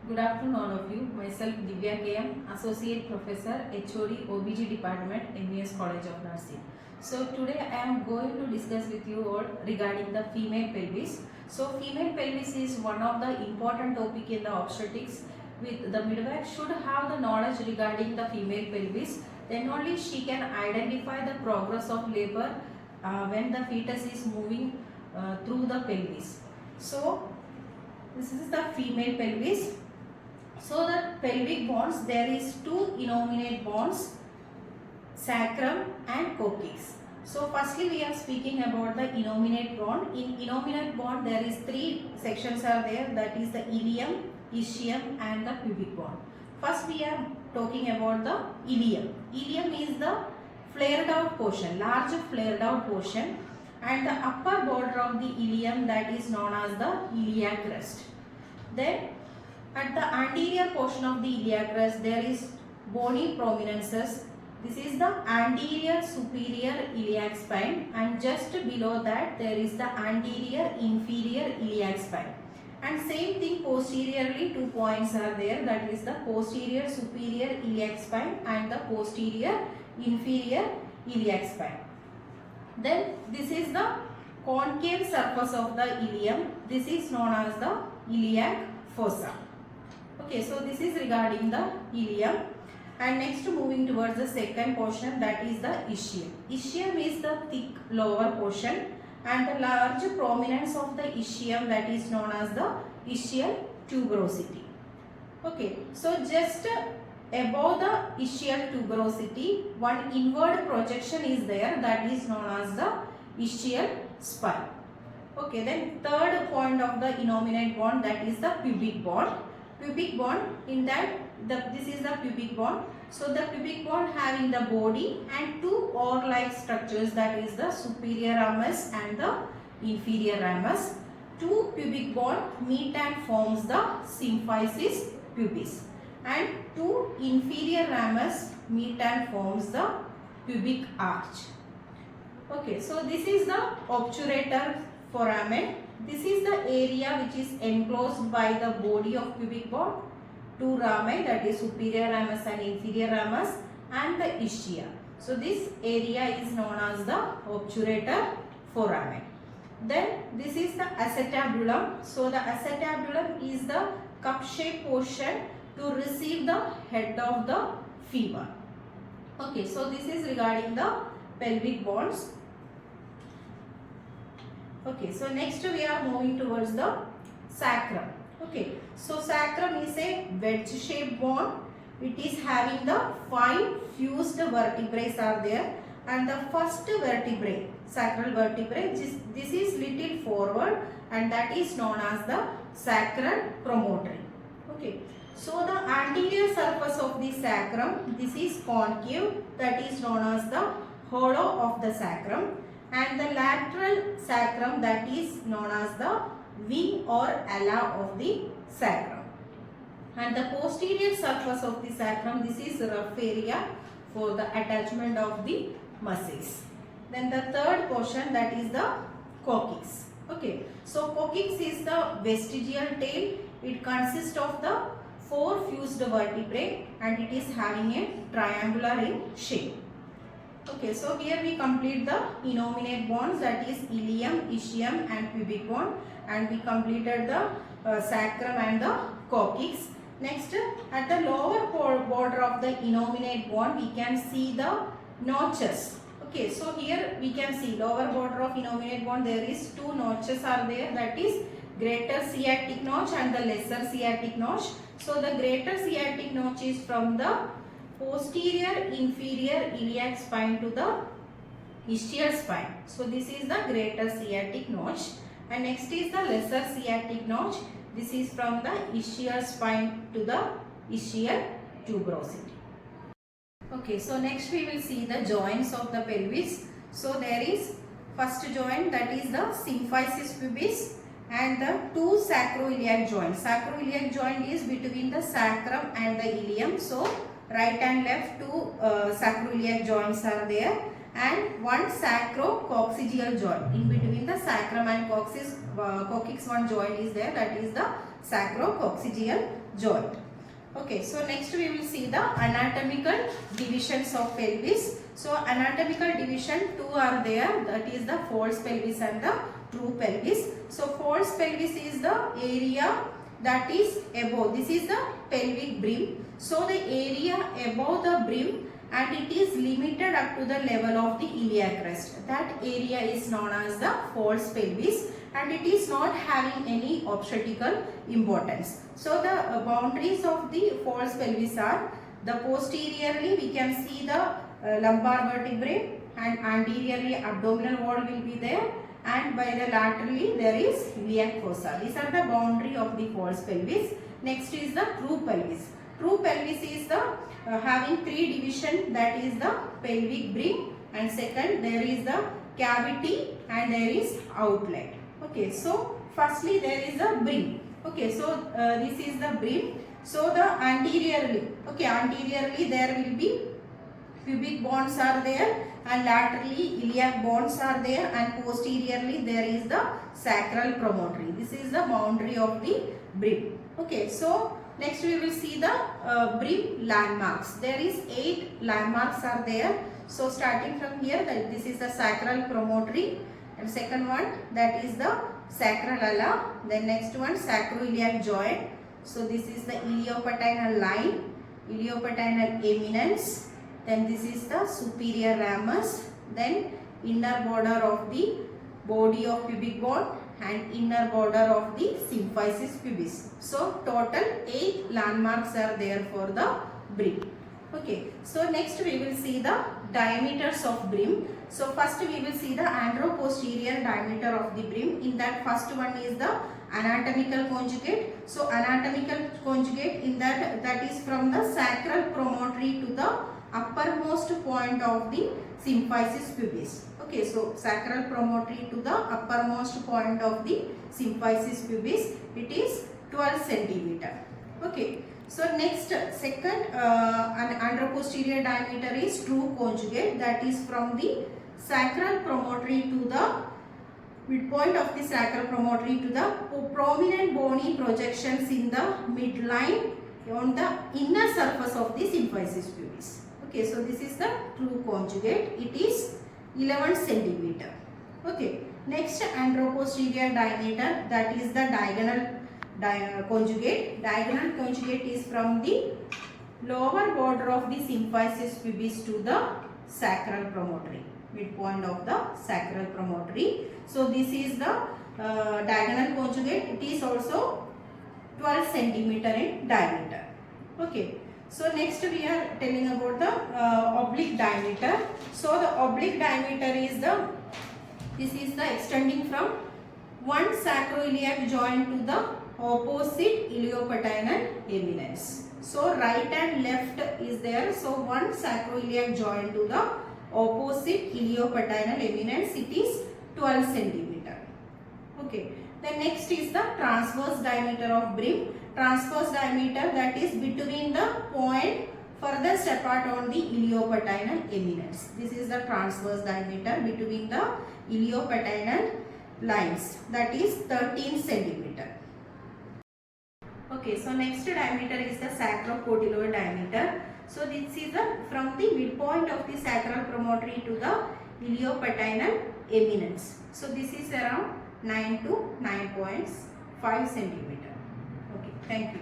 Good afternoon all of you. Myself Divya KM, Associate Professor, HOD, OBG Department, MES College of Nursing. So today I am going to discuss with you all regarding the female pelvis. So female pelvis is one of the important topic in the obstetrics. With the midwife should have the knowledge regarding the female pelvis. Then only she can identify the progress of labor when the fetus is moving through the pelvis. So this is the female pelvis. So the pelvic bones, there is two innominate bones, sacrum and coccyx. So firstly we are speaking about the innominate bone. In innominate bone there is three sections are there, that is the ilium, ischium and the pubic bone. First we are talking about the ilium. Ilium is the flared out portion, large flared out portion, and the upper border of the ilium, that is known as the iliac crest. Then at the anterior portion of the iliac crest there is bony prominences. This is the anterior superior iliac spine, and just below that there is the anterior inferior iliac spine. And same thing posteriorly, 2 points are there, that is the posterior superior iliac spine and the posterior inferior iliac spine. Then this is the concave surface of the ilium. This is known as the iliac fossa. Okay, so this is regarding the ilium. And next moving towards the second portion, that is the ischium. Ischium is the thick lower portion, and the large prominence of the ischium, that is known as the ischial tuberosity. Okay, so just above the ischial tuberosity, one inward projection is there, that is known as the ischial spine. Okay, then third point of the innominate bone, that is the pubic bone. Pubic bone, in that this is the pubic bone. So the pubic bone having the body and two oar-like structures, that is the superior ramus and the inferior ramus. Two pubic bone meet and forms the symphysis pubis, and two inferior ramus meet and forms the pubic arch. Okay, so this is the obturator foramen. This is the area which is enclosed by the body of pubic bone, two rami, that is superior ramus and inferior ramus, and the ischia. So this area is known as the obturator foramen. Then this is the acetabulum. So the acetabulum is the cup-shaped portion to receive the head of the femur. Okay, so this is regarding the pelvic bones. Okay, so next we are moving towards the sacrum. Okay, so sacrum is a wedge-shaped bone. It is having the 5 fused vertebrae are there, and the first vertebrae, sacral vertebrae, this is little forward, and that is known as the sacral promontory. Okay, so the anterior surface of the sacrum, this is concave, that is known as the hollow of the sacrum, and the lateral sacrum, that is known as the wing or ala of the sacrum. And the posterior surface of the sacrum, this is rough area for the attachment of the muscles. Then the third portion, that is the coccyx. Okay, so coccyx is the vestigial tail. It consists of the 4 fused vertebrae, and it is having a triangular in shape. Okay, so here we complete the innominate bones, that is ilium, ischium and pubic bone, and we completed the sacrum and the coccyx. Next, at the lower border of the innominate bone, we can see the notches. Okay, so here we can see lower border of innominate bone, there is 2 notches are there, that is greater sciatic notch and the lesser sciatic notch. So the greater sciatic notch is from the posterior inferior iliac spine to the ischial spine. So this is the greater sciatic notch, and next is the lesser sciatic notch. This is from the ischial spine to the ischial tuberosity. Okay, so next we will see the joints of the pelvis. So there is first joint, that is the symphysis pubis, and the 2 sacroiliac joints. Sacroiliac joint is between the sacrum and the ilium. So right and left 2 sacroiliac joints are there, and 1 sacrococcygeal joint. In between the sacrum and coccyx one joint is there, that is the sacrococcygeal joint. Okay, so next we will see the anatomical divisions of pelvis. So anatomical division two are there, that is the false pelvis and the true pelvis. So false pelvis is the area that is above, this is the pelvic brim. So the area above the brim and it is limited up to the level of the iliac crest. That area is known as the false pelvis and it is not having any obstetrical importance. So the boundaries of the false pelvis are, the posteriorly we can see the lumbar vertebrae and anteriorly abdominal wall will be there, and by the laterally there is iliac fossa. These are the boundary of the false pelvis. Next is the true pelvis. True pelvis is the having three division, that is the pelvic brim, and second there is the cavity and there is outlet. Okay, so firstly there is the brim. Okay, so this is the brim. So the anteriorly, okay, anteriorly there will be pubic bones are there and laterally iliac bones are there, and posteriorly there is the sacral promontory. This is the boundary of the brim. Okay, so next we will see the brim landmarks. There is 8 landmarks are there. So starting from here, this is the sacral promontory, and second one that is the sacral ala. Then next one sacroiliac joint. So this is the iliopathinal line, iliopathinal eminence. Then this is the superior ramus. Then inner border of the body of pubic bone and inner border of the symphysis pubis. So total 8 landmarks are there for the brim. Okay, so next we will see the diameters of brim. So first we will see the anteroposterior diameter of the brim. In that first one is the anatomical conjugate. So anatomical conjugate, in that is from the sacral promontory to the uppermost point of the symphysis pubis. Okay, so sacral promontory to the uppermost point of the symphysis pubis, it is 12 centimeter. Okay, so next second anteroposterior diameter is true conjugate, that is from the sacral promontory to the midpoint of the sacral promontory to the prominent bony projections in the midline on the inner surface of the symphysis pubis. Okay, so this is the true conjugate, it is 11 centimeter. Okay, next anteroposterior diameter, that is the diagonal conjugate. Diagonal conjugate is from the lower border of the symphysis pubis to the sacral promontory, midpoint of the sacral promontory. So this is the diagonal conjugate, it is also 12 centimeter in diameter. Okay. So next we are telling about the oblique diameter. So the oblique diameter is this is the extending from one sacroiliac joint to the opposite iliopathinal eminence. So right and left is there. So one sacroiliac joint to the opposite iliopathinal eminence, it is 12 centimeter. Okay. Then next is the transverse diameter of brim. Transverse diameter, that is between the point furthest apart on the iliopathinal eminence. This is the transverse diameter between the iliopathinal lines, that is 13 centimeter. Okay, so next diameter is the sacrocotyloid diameter. So this is from the midpoint of the sacral promontory to the iliopathinal eminence. So this is around 9 to 9.5 centimeter. Okay, thank you.